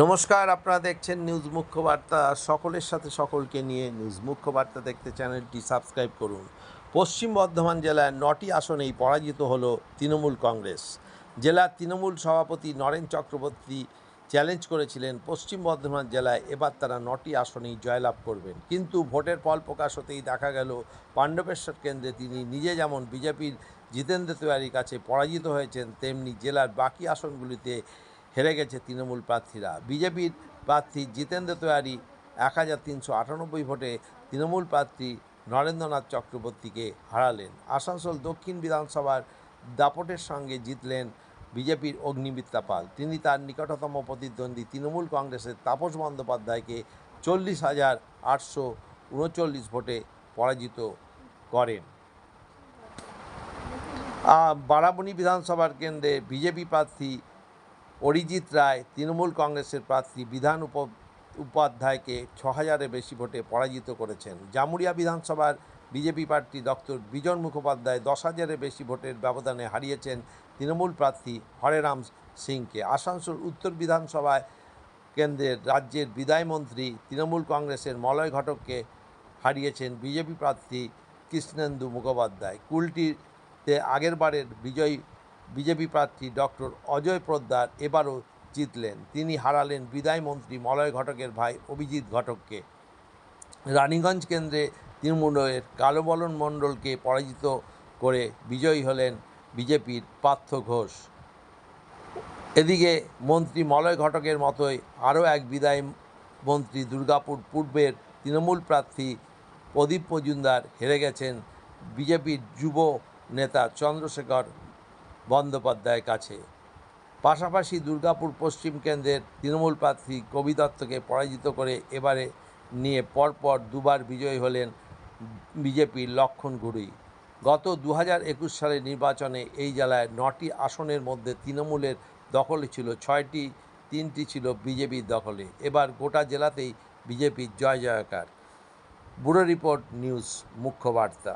নমস্কার, আপনারা দেখছেন নিউজ মুখ্য বার্তা। সকলের সাথে সকলকে নিয়ে নিউজ মুখ্য বার্তা দেখতে চ্যানেলটি সাবস্ক্রাইব করুন। পশ্চিম বর্ধমান জেলার 9টি আসনেই পরাজিত হলো তৃণমূল কংগ্রেস। জেলার তৃণমূল সভাপতি নরেন চক্রবর্তী চ্যালেঞ্জ করেছিলেন পশ্চিম বর্ধমান জেলায় এবার তারা 9টি আসনেই জয়লাভ করবেন, কিন্তু ভোটের ফল প্রকাশ হতেই দেখা গেল পাণ্ডবেশ্বর কেন্দ্রে তিনি নিজে যেমন বিজেপির জিতেন্দ্র তিওয়ারির কাছে পরাজিত হয়েছেন, তেমনি জেলার বাকি আসনগুলিতে হেরে গেছে তৃণমূল প্রার্থীরা। বিজেপির প্রার্থী জিতেন্দ্র তিওয়ারি 1398 ভোটে তৃণমূল প্রার্থী নরেন্দ্রনাথ চক্রবর্তীকে হারালেন। আসানসোল দক্ষিণ বিধানসভার দাপটের সঙ্গে জিতলেন বিজেপির অগ্নিমিত্রা পাল। তিনি তার নিকটতম প্রতিদ্বন্দ্বী তৃণমূল কংগ্রেসের তাপস বন্দ্যোপাধ্যায়কে 40,839 ভোটে পরাজিত করেন। বারাবণী বিধানসভার কেন্দ্রে বিজেপি প্রার্থী অরিজিৎ রায় তৃণমূল কংগ্রেসের প্রার্থী বিধান উপাধ্যায়কে 6,000-এর বেশি ভোটে পরাজিত করেছেন। জামুরিয়া বিধানসভার বিজেপি প্রার্থী ডক্টর বিজন মুখোপাধ্যায় 10,000-এর বেশি ভোটের ব্যবধানে হারিয়েছেন তৃণমূল প্রার্থী হরেরাম সিংকে। আসানসোল উত্তর বিধানসভায় কেন্দ্রের রাজ্যের বিদায় মন্ত্রী তৃণমূল কংগ্রেসের মলয় ঘটককে হারিয়েছেন বিজেপি প্রার্থী কৃষ্ণেন্দু মুখোপাধ্যায়। কুলটিতে আগেরবারের বিজয়ী বিজেপি প্রার্থী ডক্টর অজয় পোদ্দার এবারও জিতলেন। তিনি হারালেন বিদায় মন্ত্রী মলয় ঘটকের ভাই অভিজিৎ ঘটককে। রানীগঞ্জ কেন্দ্রে তৃণমূলের কালবলন মণ্ডলকে পরাজিত করে বিজয়ী হলেন বিজেপির পার্থ ঘোষ। এদিকে মন্ত্রী মলয় ঘটকের মতোই আরও এক বিদায় মন্ত্রী দুর্গাপুর পূর্বের তৃণমূল প্রার্থী প্রদীপ মজুমদার হেরে গেছেন বিজেপির যুব নেতা চন্দ্রশেখর বন্দ্যোপাধ্যায়ের কাছে। পাশাপাশি দুর্গাপুর পশ্চিম কেন্দ্রের তৃণমূল প্রার্থী কবি দত্তকে পরাজিত করে এবারে নিয়ে পরপর দুবার বিজয়ী হলেন বিজেপির লক্ষণ ঘুরুই। গত 2021 সালের নির্বাচনে এই জেলায় 9টি আসনের মধ্যে তৃণমূলের দখলে ছিল 6টি, 3টি ছিল বিজেপির দখলে। এবার গোটা জেলাতেই বিজেপির জয় জয়কার। ব্যুরো রিপোর্ট, নিউজ মুখ্য বার্তা।